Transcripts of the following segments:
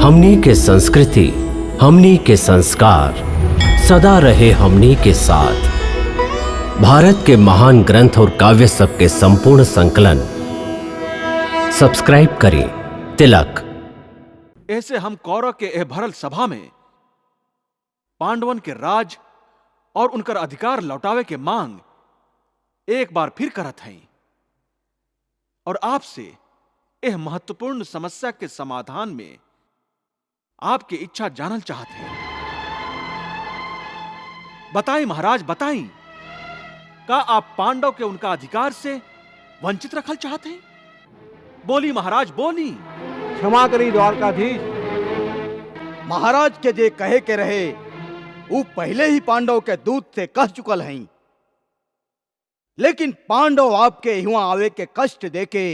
हमनी के संस्कृति, हमनी के संस्कार सदा रहे हमनी के साथ। भारत के महान ग्रंथ और काव्य सब के संपूर्ण संकलन सब्सक्राइब करें तिलक। ऐसे हम कौरव के एह भरल सभा में पांडवन के राज और उनकर अधिकार लौटावे के मांग एक बार फिर करत हैं और आपसे एह महत्वपूर्ण समस्या के समाधान में आपकी इच्छा जानल चाहते हैं। बताएं महाराज, बताएं, का आप पांडव के उनका अधिकार से वंचित रखल चाहते हैं? बोली महाराज, बोली। क्षमा करी द्वारकाधीश। महाराज के जे कहे के रहे वो पहले ही पांडव के दूत से कह चुकल हैं, लेकिन पांडव आपके युवा आवे के कष्ट देके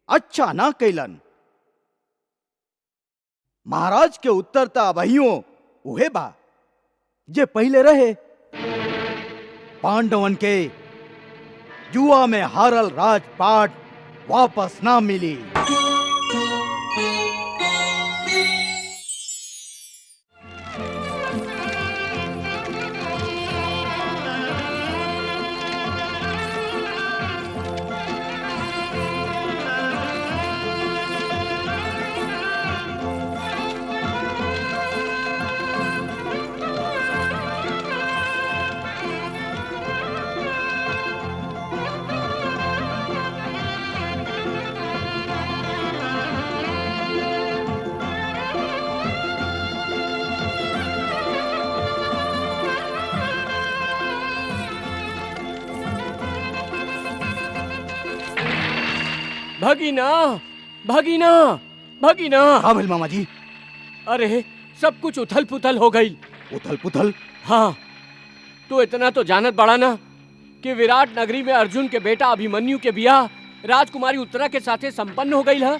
अच्छा ना कैलन। महाराज के उत्तर ता वहियों उहे बा जे पहले रहे। पांडवन के जुआ में हारल राजपाट वापस ना मिली। भगीना, भगीना, भगीना। हाँ भइल मामा जी। अरे सब कुछ उथल पुथल हो गई। उथल पुथल? हाँ, तो इतना तो जानत बड़ा ना कि विराट नगरी में अर्जुन के बेटा अभिमन्यु के बियाह राजकुमारी उत्तरा के साथे संपन्न हो गई है।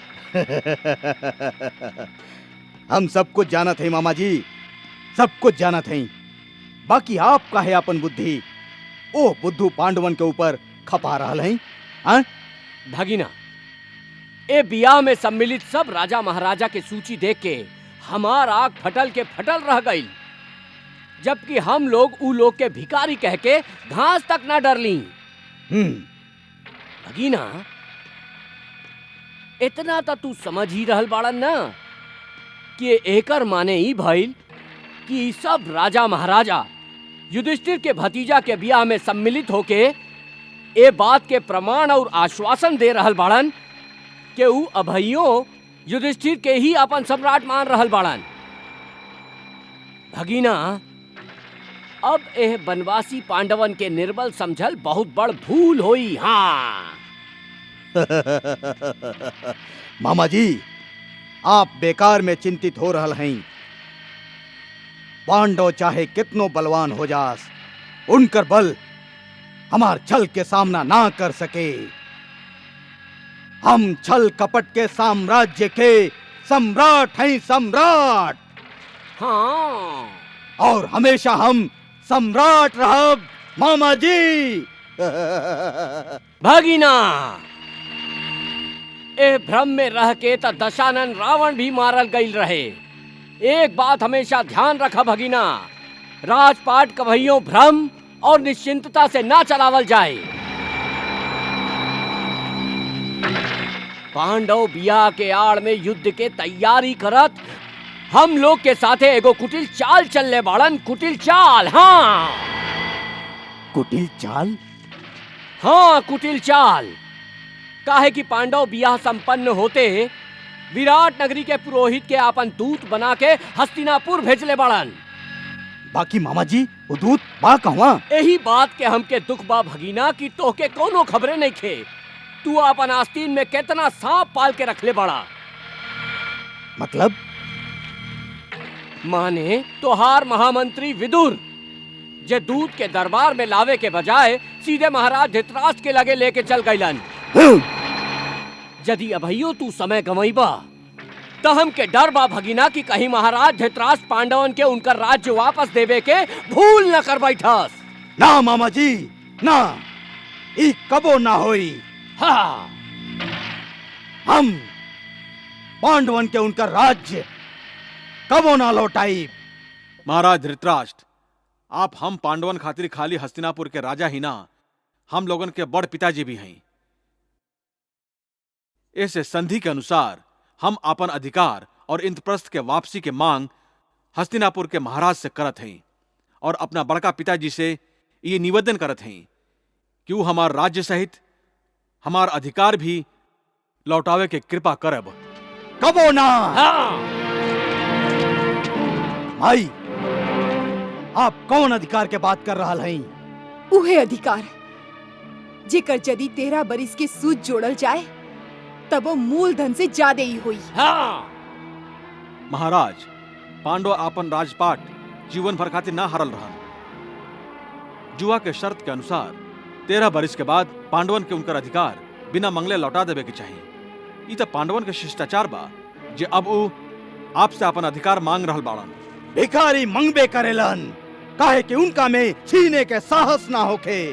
हम सब कुछ जानत हैं मामा जी, सब कुछ जानत हैं। बाकी आप काहे अपन बुद्धि ओ बुद्धू पांडवन के ऊपर खपा रहल हैं? हाँ? भगीना, ए बियाह में सम्मिलित सब राजा महाराजा के सूची देख के हमार आग फटल के फटल रह गई, जबकि हम लोग ऊ लोग के भिखारी कह के घास तक ना डरली। भगीना, इतना तो तू समझ ही रहल बाड़न ना कि एकर माने ही भइल कि सब राजा महाराजा युधिष्ठिर के भतीजा के बियाह में सम्मिलित होके ए बात के प्रमाण और आश्वासन दे रहल बाड़न कि ऊ अभइयों युधिष्ठिर के ही अपन सम्राट मान रहल बाड़न। भगीना, अब एह बनवासी पांडवन के निर्बल समझल बहुत बड़ भूल होई। हाँ मामा जी, आप बेकार में चिंतित हो रहल हैं। पांडव चाहे कितनो बलवान हो जास, उनकर बल हमार छल के सामना ना कर सके। हम छल कपट के साम्राज्य के सम्राट हैं, सम्राट। हाँ, और हमेशा हम सम्राट रहब मामा जी। भगीना, ए भ्रम में रह के त दशानन रावण भी मारल गईल रहे। एक बात हमेशा ध्यान रखा भगीना, राजपाट कभइयों भ्रम और निश्चिंतता से ना चलावल जाए। पांडव बियाह के आड़ में युद्ध के तैयारी करत हम लोग के साथे एगो कुटिल चाल चलले बाड़न। कुटिल चाल। हाँ, कुटिल चाल? हाँ, कुटिल चाल। काहे कि पांडव बियाह संपन्न होते विराट नगरी के पुरोहित के आपन दूत बना के हस्तिनापुर भेजले बाड़न। बाकी मामा जी, वो दूत बा कहवा? यही बात के हमके दुख बा भगीना कि तोहके कोनो खबरें नहीं खे। तू अपन आस्तीन में कितना सांप पाल के रखले बड़ा। मतलब? माने तोहार महामंत्री विदुर जे दूत के दरबार में लावे के बजाय सीधे महाराज धृतराष्ट्र के लगे लेके चल गईलन। यदि अभइयो तू समय गंवईबा तो हमके डर बा भगीना कि कहीं महाराज धृतराष्ट्र पांडवन के उनकर राज्य वापस देवे के भूल न कर बैठस। ना मामा जी, ना, ई कबो ना होई। हाँ, हम पांडवन के उनका राज्य कबो ना लौटाई। महाराज धृतराष्ट्र, आप हम पांडवन खातिर खाली हस्तिनापुर के राजा ही ना, हम लोगन के बड़ पिताजी भी हैं। ऐसे संधि के अनुसार हम अपन अधिकार और इंद्रप्रस्थ के वापसी के मांग हस्तिनापुर के महाराज से करत हैं और अपना बड़का पिताजी से ये निवेदन करत हैं कि वो हमार राज्य सहित हमार अधिकार भी लौटावे के कृपा करब। कबो ना। हाँ। भाई, आप कौन अधिकार के बात कर रहा हैं? उहे अधिकार जेकर यदि 13 बरिस के सूद जोड़ल जाए तब वो मूलधन से ज्यादा ही हुई। हाँ। महाराज, पांडव आपन राजपाट जीवन भर खातिर ना हारल रहन। जुआ के शर्त के अनुसार 13 बरिस के बाद पांडवन के उनकर अधिकार बिना मंगले लौटा देवे के चाहिए। ई तो पांडवन के शिष्टाचार बा जे अब वो आपसे अपन अधिकार मांग रहल बाड़न। भिखारी मंगबे करेलन, काहे कि उनका में छीने के साहस ना होखे,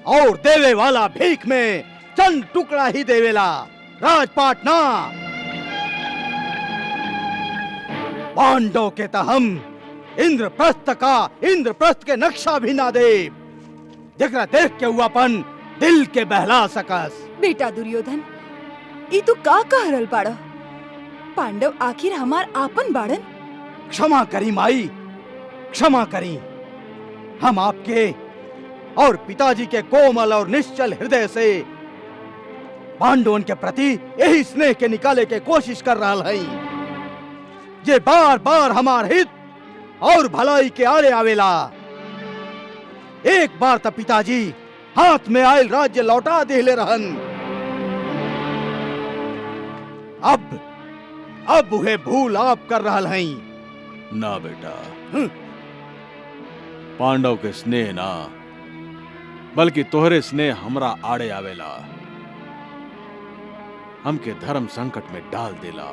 और देवे वाला भीख में चंद टुकड़ा ही देवेला, राजपाट ना। पांडव के तो हम इंद्रप्रस्थ के नक्शा भी ना दे, जकरा देख के हुआपन दिल के बहला सकस। बेटा दुर्योधन, ई तू का कह रहल बाड़ा? पांडव आखिर हमार आपन बाड़न। क्षमा करी माई, क्षमा करी। हम आपके और पिताजी के कोमल और निश्चल हृदय से पांडवन के प्रति यही स्नेह के निकाले के कोशिश कर रहा है, जे बार बार हमार हित और भलाई के आरे आवेला। एक बार तो पिताजी हाथ में आयल राज्य लौटा देले रहन, अब उहे भूल आप कर रहा हैं। ना बेटा, पांडव के स्नेह ना, बल्कि तोहरे स्नेह हमरा आड़े आवेला, हमके धर्म संकट में डाल देला।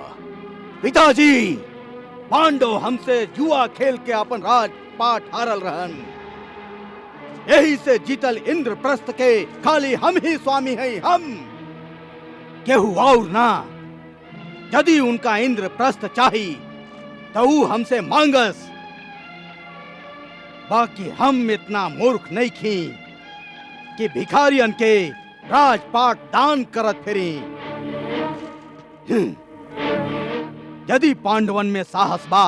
पिताजी, पांडव हमसे जुआ खेल के अपन राजपाट हारल रहन, यही से जीतल इंद्रप्रस्थ के खाली हम ही स्वामी हैं। हम केहू और ना। यदि उनका इंद्रप्रस्थ चाही तो वो हमसे मांगस, बाकी हम इतना मूर्ख नहीं खी कि भिखारियन के राजपाट दान करत फिरी। यदि पांडवन में साहस बा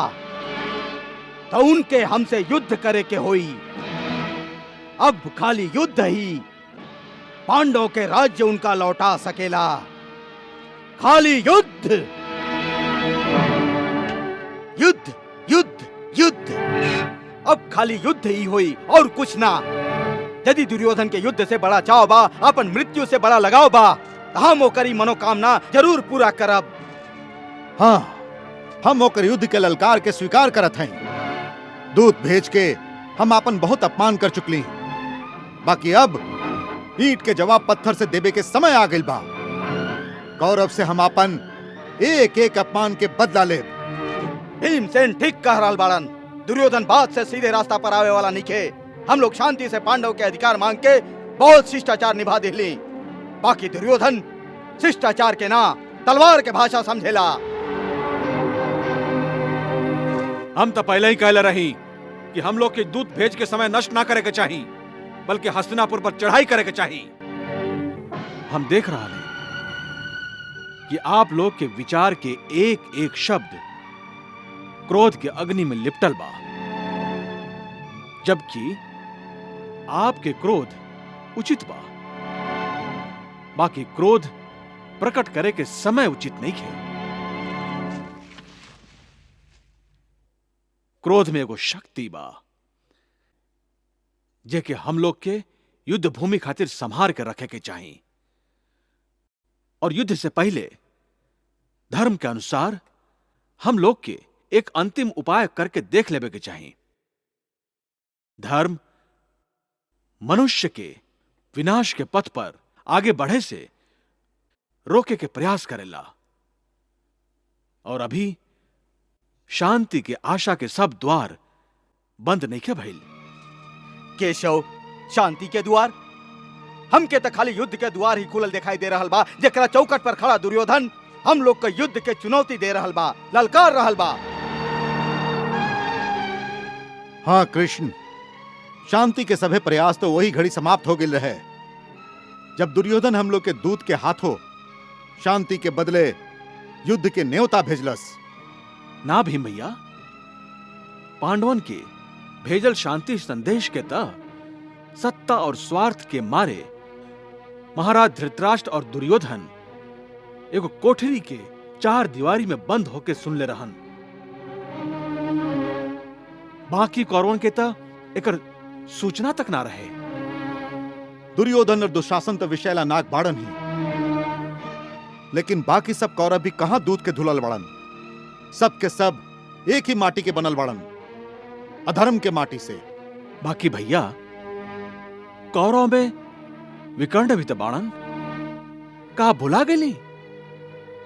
तो उनके हमसे युद्ध करे के होई। अब खाली युद्ध ही पांडव के राज्य उनका लौटा सकेला, खाली युद्ध, युद्ध, युद्ध, युद्ध। अब खाली युद्ध ही हुई और कुछ ना। यदि दुर्योधन के युद्ध से बड़ा चाव बा, अपन मृत्यु से बड़ा लगाव बा, हम ओकरी मनोकामना जरूर पूरा करब। हाँ, हम ओकर युद्ध के ललकार के स्वीकार करत हैं। दूत भेज के हम अपन बहुत अपमान कर चुकली, बाकी अब ईंट के जवाब पत्थर से देवे के समय आ गइल बा। गौरव से हम अपन एक एक अपमान के बदला ले। भीमसेन ठीक कह रहल बाड़न। दुर्योधन बात से सीधे रास्ता पर आवे वाला निखे। हम लोग शांति से पांडव के अधिकार मांग के बहुत शिष्टाचार निभा दिली, बाकी दुर्योधन शिष्टाचार के ना तलवार के भाषा समझेला। हम तो पहले ही कहले रही कि हम लोग के दूत भेज के समय नष्ट ना करे के चाहिए, बल्कि हस्तिनापुर पर चढ़ाई करे के चाहिए। हम देख रहा हैं कि आप लोग के विचार के एक एक शब्द क्रोध के अग्नि में लिपटल बा, जबकि आपके क्रोध उचित बा, बाकी क्रोध प्रकट करे के समय उचित नहीं है। क्रोध में एगो शक्ति बा जे के हम लोग के युद्ध भूमि खातिर संभार के रखे के चाहिए, और युद्ध से पहले धर्म के अनुसार हम लोग के एक अंतिम उपाय करके देख लेवे के चाहिए। धर्म मनुष्य के विनाश के पथ पर आगे बढ़े से रोके के प्रयास करेला, और अभी शांति के आशा के सब द्वार बंद नहीं के भइल। केशव, शांति के द्वार? हमके तो खाली युद्ध के द्वार ही खुलल दिखाई दे रहल बा, जेकरा चौकट पर खड़ा दुर्योधन हम लोग का युद्ध के चुनौती दे रहल बा, ललकार रहल बा। हाँ कृष्ण, शांति के सभी प्रयास तो वही घड़ी समाप्त हो गिल रहे जब दुर्योधन हम लोग के दूत के हाथों शांति के बदले युद्ध के न्योता भेजलस। ना भीम भैया, पांडवन के भेजल शांति संदेश के तहत सत्ता और स्वार्थ के मारे महाराज धृतराष्ट्र और दुर्योधन एगो कोठरी के चार दीवारी में बंद होके सुन ले रहन। बाकी कौरवन के त एकर सूचना तक ना रहे। दुर्योधन और दुशासन तो विषैला नाग बाड़न ही, लेकिन बाकी सब कौरव भी कहां दूध के धुलल बड़न। सब के सब एक ही माटी के बनल बड़न, अधर्म के माटी से। बाकी भैया, कौरव में विकर्ण भी तो बाणन। का भुला गेली?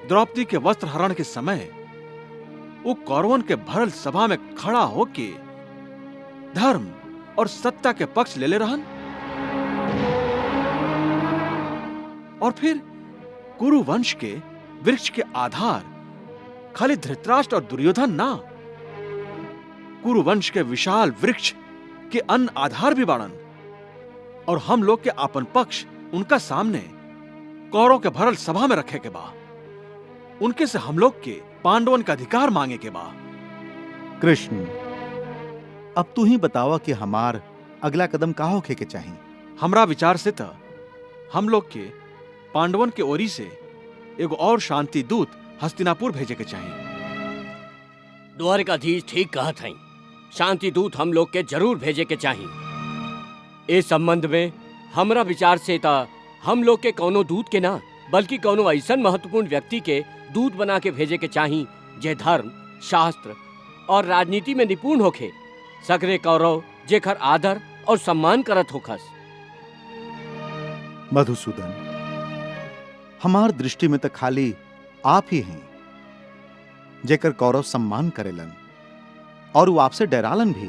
द्रौपदी के वस्त्र हरण के समय वो कौरवन के भरल सभा में खड़ा होके धर्म और सत्ता के पक्ष ले रहन। और फिर कुरु वंश के वृक्ष के आधार खाली धृतराष्ट्र और दुर्योधन ना, कुरु वंश के विशाल वृक्ष के अन्य आधार भी बाड़न। और हम लोग के आपन पक्ष उनका सामने कौरव के भरल सभा में रखे के बा। उनके से हम लोग के पांडवन का अधिकार मांगे के बा। कृष्ण, अब तू ही बतावा कि हमार अगला कदम का होखे के चाहिए। हमरा विचार से तो हम लोग के पांडवन के ओरी से एगो और शांति दूत हस्तिनापुर भेजे के चाहिए। द्वारकाधीश ठीक कहत हई, शांति दूत हम लोग के जरूर भेजे के चाहिए। इस संबंध में हमरा विचार से ता हम लोग के कौनो दूत के ना, बल्कि कौनो ऐसा महत्वपूर्ण व्यक्ति के दूत बना के भेजे के चाहिए जे धर्म, शास्त्र और राजनीति में निपुण होखे। सगरे कौरव जेकर आदर और सम्मान करत होखस। मधुसूदन, हमार दृष्टि में तो खाली आप ही हैं जेकर कौरव सम्मान करेलन और वो आपसे डरालन भी।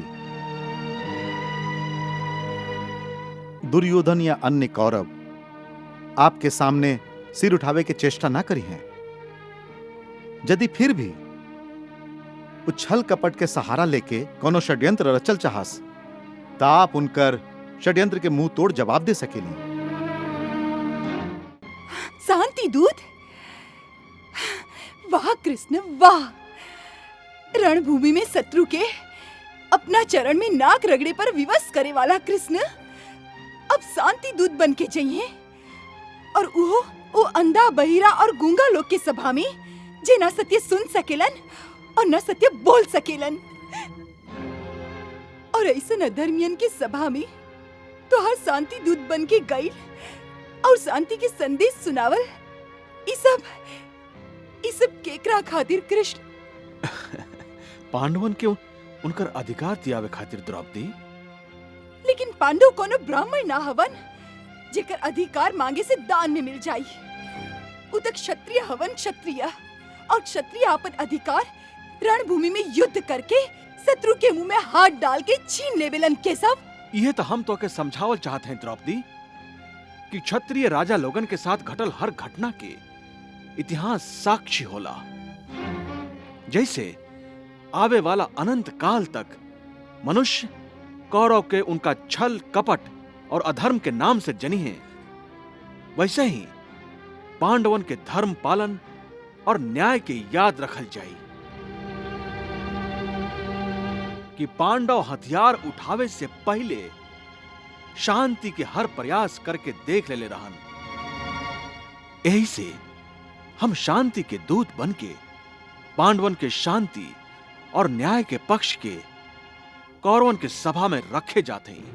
दुर्योधन या अन्य कौरव आपके सामने सिर उठावे के चेष्टा ना करी हैं। यदि फिर भी उछल कपट के सहारा लेके कोनो षड्यंत्र रचल चाहस तो आप उनकर षड्यंत्र के मुंह तोड़ जवाब दे सकेली। शांति दूत, वाह कृष्ण वाह! रणभूमि में शत्रु के अपना चरण में नाक रगड़े पर विवश करे वाला कृष्ण अब शांति दूत बन के चाहिए। और वो अंधा, बहिरा और गूंगा लोग के सभा में जे ना सत्य सुन सकेलन और न सत्य बोल सकेलन। और ऐसा अधर्मियन की सभा में तो हर शांति दूत बन के गई और शांति के संदेश सुनावल, ई सब केकरा खातिर कृष्ण? पांडवन के उनकर अधिकार दियावे खातिर द्रौपदी। लेकिन पांडव कोनो ब्राह्मण ना हवन जेकर अधिकार मांगे से दान में मिल जाई। उ तक क्षत्रिय हवन, क्षत्रिय, और क्षत्रिय अपन अधिकार रणभूमि में युद्ध करके शत्रु के मुंह में हाथ डाल के छीन लेवेलन के सब। यह तो हम तो के समझावल चाहते हैं द्रौपदी कि क्षत्रिय राजा लोगन के साथ घटल हर घटना के इतिहास साक्षी होला। जैसे आवे वाला अनंत काल तक मनुष्य कौरव के उनका छल, कपट और अधर्म के नाम से जनी है, वैसे ही पांडवन के धर्म पालन और न्याय की याद रखल जाई कि पांडव हथियार उठावे से पहले शांति के हर प्रयास करके देख ले रहन। यही से हम शांति के दूत बनके पांडवन के शांति और न्याय के पक्ष के कौरवन के सभा में रखे जाते हैं।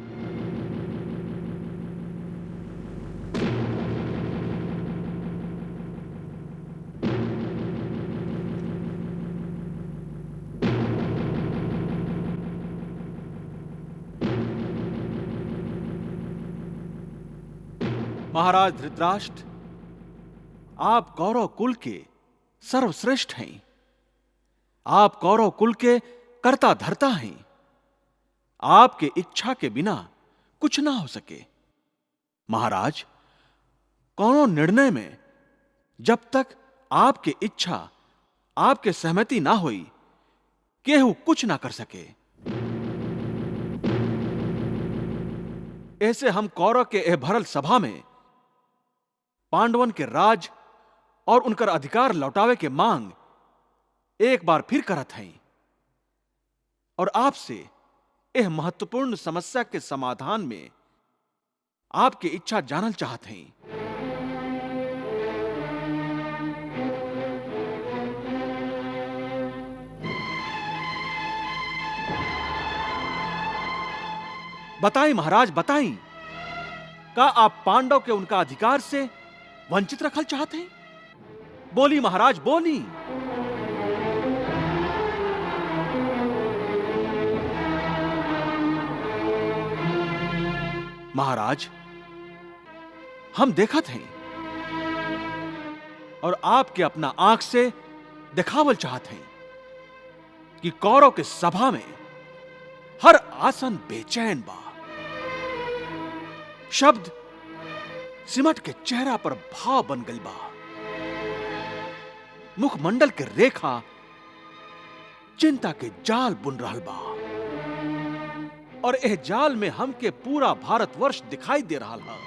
महाराज धृतराष्ट्र, आप कौरव कुल के सर्वश्रेष्ठ हैं। आप कौरव कुल के कर्ता धर्ता हैं। आपके इच्छा के बिना कुछ ना हो सके। महाराज, कौनो निर्णय में जब तक आपके इच्छा आपके सहमति ना होई केहू कुछ ना कर सके। ऐसे हम कौरव के एह भरल सभा में पांडवन के राज और उनकर अधिकार लौटावे के मांग एक बार फिर करत हैं और आपसे यह महत्वपूर्ण समस्या के समाधान में आपकी इच्छा जानल चाहत हैं। बताएं महाराज, बताएं, का आप पांडव के उनका अधिकार से वंचित रखल चाहते हैं? बोली महाराज, बोली। महाराज, हम देखत हैं और आपके अपना आंख से दिखावल चाहते हैं कि कौरव के सभा में हर आसन बेचैन बा। शब्द सिमट के चेहरा पर भाव बन गई बा। मुखमंडल के रेखा चिंता के जाल बुन रहल बा और एह जाल में हमके पूरा भारतवर्ष दिखाई दे रहा है।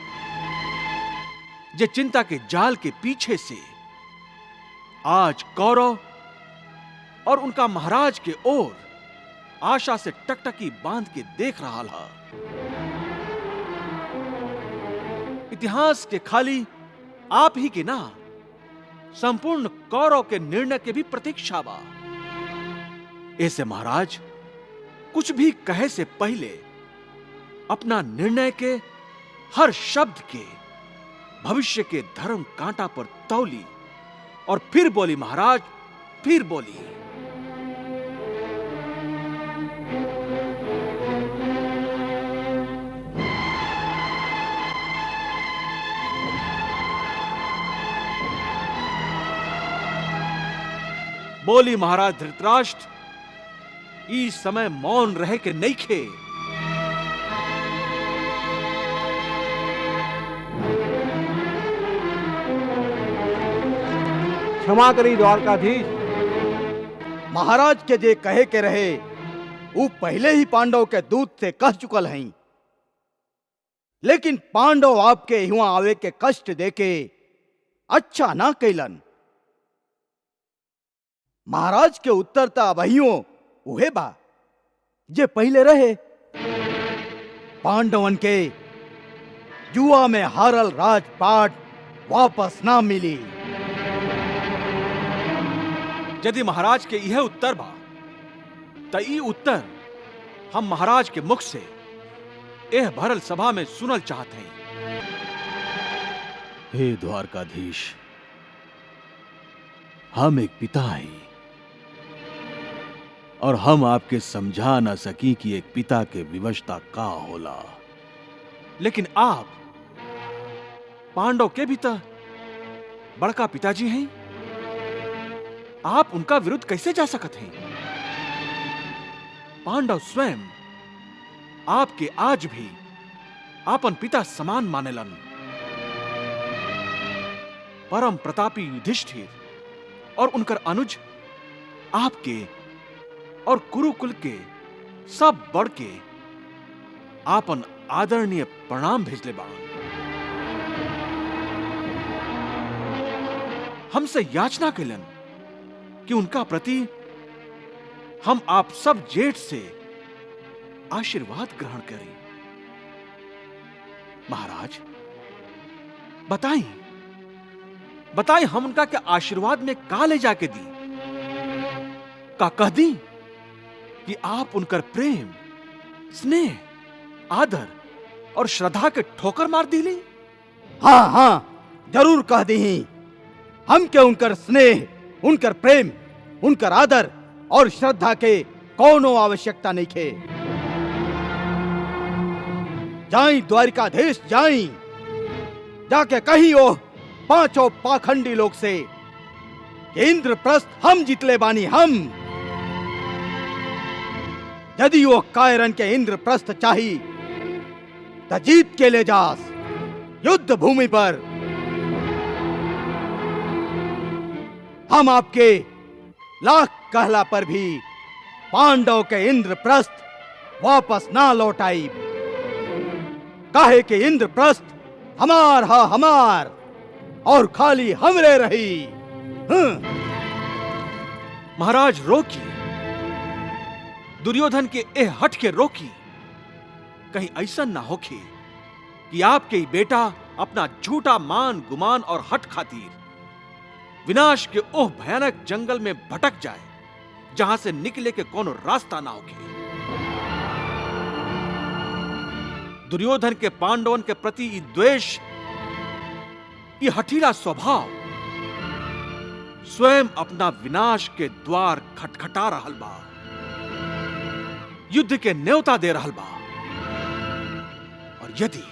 जे चिंता के जाल के पीछे से आज कौरव और उनका महाराज के ओर आशा से टकटकी बांध के देख रहा है। इतिहास के खाली आप ही के ना, संपूर्ण कौरव के निर्णय के भी प्रतीक्षा बा। ऐसे महाराज, कुछ भी कहे से पहले अपना निर्णय के हर शब्द के भविष्य के धर्म कांटा पर तौली और फिर बोली महाराज, फिर बोली। बोली महाराज धृतराष्ट्र, इस समय मौन रहे के नहीं खे। क्षमा करी द्वारकाधीश। महाराज के जे कहे के रहे वो पहले ही पांडव के दूत से कह चुकल हैं, लेकिन पांडव आपके युवा आवे के कष्ट देके अच्छा ना कैलन। महाराज के उत्तर ता वहियों उहे बा जे पहले रहे। पांडवन के जुआ में हारल राजपाट वापस ना मिली। यदि महाराज के यह उत्तर बा त ई उत्तर हम महाराज के मुख से एह भरल सभा में सुनल चाहते हैं। हे द्वारकाधीश, हम एक पिता हैं और हम आपके समझा ना सकी कि एक पिता के विवशता का होला, लेकिन आप पांडव के भी तो बड़का पिताजी हैं। आप उनका विरुद्ध कैसे जा सकते हैं? पांडव स्वयं आपके आज भी आपन पिता समान मानेलन। परम प्रतापी युधिष्ठिर और उनकर अनुज आपके और कुरुकुल के सब बढ़ के आपन आदरणीय प्रणाम भेजले बाड़न। हमसे याचना कैलन कि उनका प्रति हम आप सब जेठ से आशीर्वाद ग्रहण करें। महाराज बताएं, बताएं, हम उनका क्या आशीर्वाद में का ले जाके दी? का कह दी कि आप उनकर प्रेम, स्नेह, आदर और श्रद्धा के ठोकर मार दिली? हाँ हाँ, जरूर कह दी। हम के उनकर स्नेह, उनकर प्रेम, उनकर आदर और श्रद्धा के कोनो आवश्यकता नहीं खे। जाई द्वारिकाधीश, जाई जाके कही ओ पांचों पाखंडी लोग से कि इंद्रप्रस्थ हम जितले बानी। हम यदि वो कायरन के इंद्रप्रस्थ चाही तो जीत के ले जास युद्ध भूमि पर। हम आपके लाख कहला पर भी पांडव के इंद्रप्रस्थ वापस ना लौटाई। काहे के इंद्रप्रस्थ हमार हा हमार और खाली हमरे रही। महाराज रोकी, दुर्योधन के ए हट के रोकी। कहीं ऐसा ना होखे कि आपके ही बेटा अपना झूठा मान गुमान और हट खातिर विनाश के ओह भयानक जंगल में भटक जाए जहां से निकले के कोनो रास्ता ना होखे। दुर्योधन के पांडवन के प्रति ई द्वेष, ये हठीला स्वभाव स्वयं अपना विनाश के द्वार खटखटा रहल बा, युद्ध के न्योता दे रहल बा। और यदि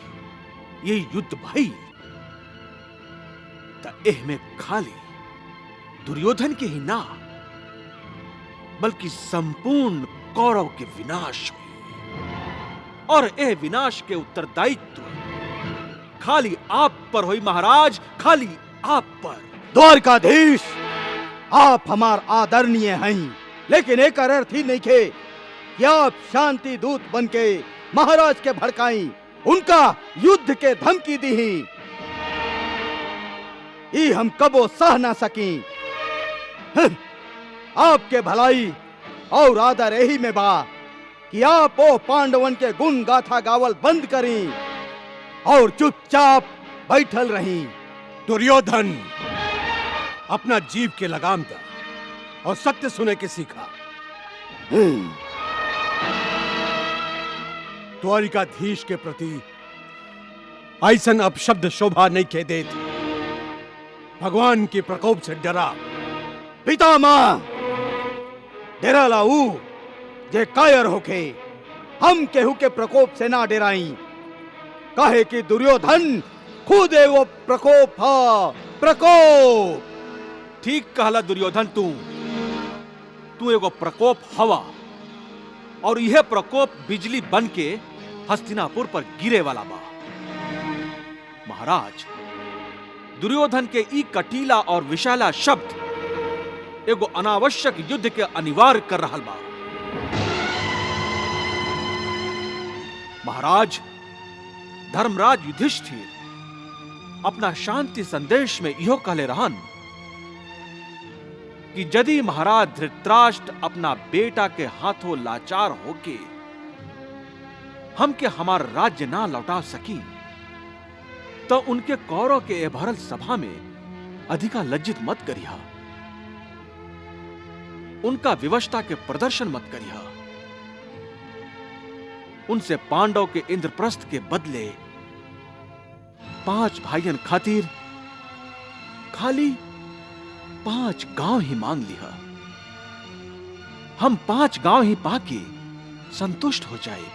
ये युद्ध भइल त एह में खाली दुर्योधन के ही ना बल्कि संपूर्ण कौरव के विनाश हुई। और एह विनाश के उत्तरदायित्व खाली आप पर हुई महाराज, खाली आप पर। द्वारकाधीश, आप हमार आदरणीय हैं, लेकिन एक अर्थ ही नहीं खे कि आप शांति दूत बनके महाराज के भड़काई, उनका युद्ध के धमकी दी ही। ई हम कबो सह ना सकी। आपके भलाई और आदर यही में बा कि आप ओ पांडवन के गुण गाथा गावल बंद करी और चुपचाप बैठल रही। दुर्योधन, अपना जीव के लगाम दा और सत्य सुने के सीखा। द्वारिकाधीश के प्रति ऐसन अपशब्द शोभा नहीं के देते। भगवान के प्रकोप से डरा। पितामह, डेरा लाऊ जे कायर होके हम केहू के प्रकोप से ना डेराई। काहे कि दुर्योधन खुद वो प्रकोप हा, प्रकोप। ठीक कहला दुर्योधन, तू एगो प्रकोप हवा और यह प्रकोप बिजली बन के हस्तिनापुर पर गिरे वाला बा। महाराज, दुर्योधन के ई कटीला और विशाला शब्द एगो अनावश्यक युद्ध के अनिवार्य कर रहल बा। महाराज, धर्मराज युधिष्ठिर अपना शांति संदेश में इहो कहले रहन कि यदि महाराज धृतराष्ट्र अपना बेटा के हाथों लाचार होके हमके हमार राज्य ना लौटा सकी तो उनके कौरव के भरल सभा में अधिका लज्जित मत करिहा, उनका विवशता के प्रदर्शन मत करिहा। उनसे पांडव के इंद्रप्रस्थ के बदले 5 भाइयन खातिर खाली 5 गांव ही मांग लिहा। हम 5 गांव ही पाके संतुष्ट हो जाए।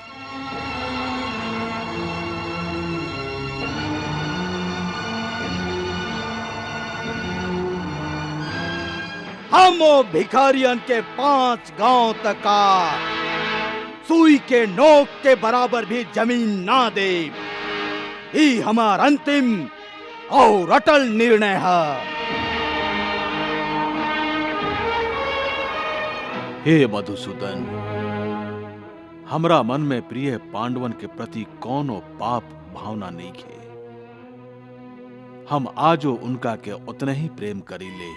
हम वो भिखारियन के 5 गांव तक का सुई के नोक के बराबर भी जमीन ना दे। ई हमार अंतिम और अटल निर्णय है। हे मधुसूदन, हमरा मन में प्रिय पांडवन के प्रति कोनो पाप भावना नहीं खे। हम आजो उनका के उतने ही प्रेम करीले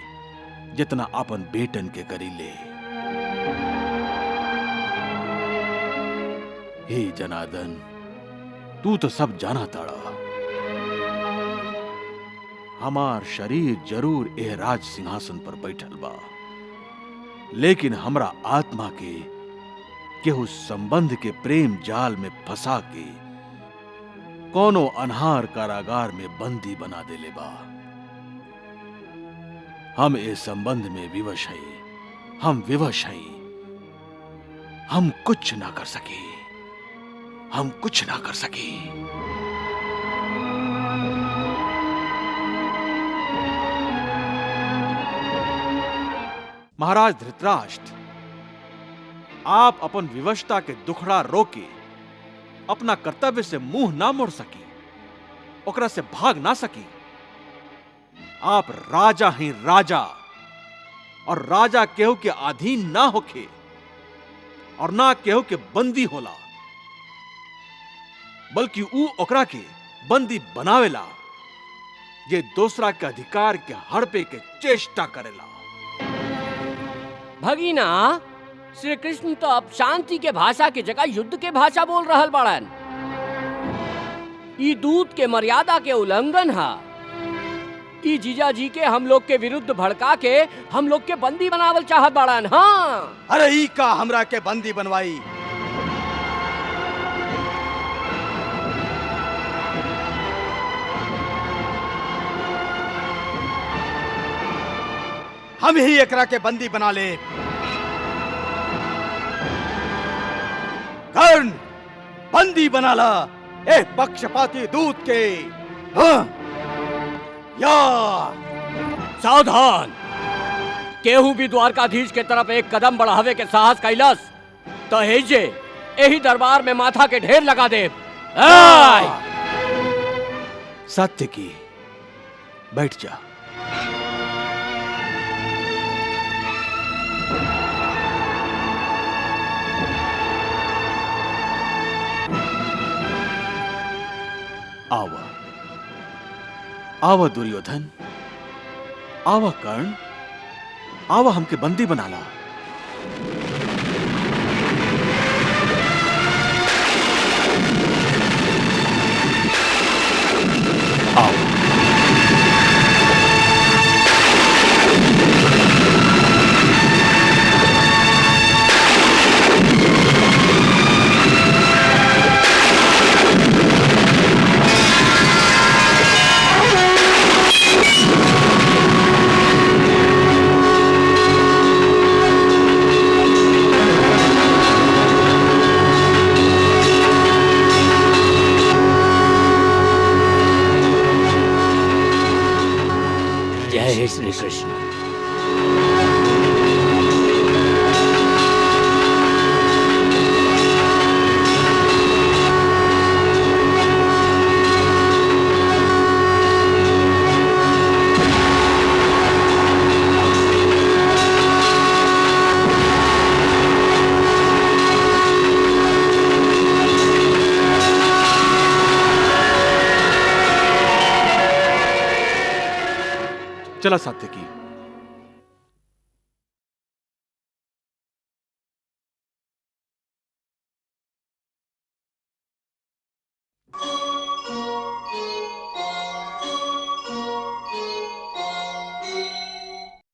जितना अपन बेटन के करीले। हे जनार्दन, तू तो सब जाना ताड़ा। हमार शरीर जरूर एह राज सिंहासन पर बैठल बा, लेकिन हमरा आत्मा के केहू संबंध के प्रेम जाल में फंसा के कोनो अनहार कारागार में बंदी बना देले बा। हम इस संबंध में विवश हैं, हम विवश हैं। हम कुछ ना कर सके, हम कुछ ना कर सके। महाराज धृतराष्ट्र, आप अपन विवशता के दुखड़ा रोके अपना कर्तव्य से मुंह ना मोड़ सकी, ओकरा से भाग ना सकी। आप राजा हैं, राजा, और राजा केहू के अधीन ना होखे और ना केहू के बंदी होला, बल्कि ऊ ओकरा के बंदी बनावेला ये दूसरा के अधिकार के हड़पे के चेष्टा करेला। भगीना, श्री कृष्ण तो अब शांति के भाषा के जगह युद्ध के भाषा बोल रहल बाड़न। ई दूत के मर्यादा के उल्लंघन है। ई जीजाजी के हम लोग के विरुद्ध भड़का के हम लोग के बंदी बनावल चाहत बाड़न। हाँ, अरे ई का हमरा के बंदी बनवाई? हम ही एकरा के बंदी बना ले। कर्ण, बंदी बना ला ए पक्षपाती दूत के। हाँ, या सावधान! केहू भी द्वारकाधीश के तरफ एक कदम बढ़ावे के साहस कैलस तो हेजे यही दरबार में माथा के ढेर लगा दे। सत्य की बैठ जा। आवा आवा दुर्योधन, आवा कर्ण, आवा हमके बंदी बना ला। आओ। जय श्री कृष्ण। चला सात्यकी,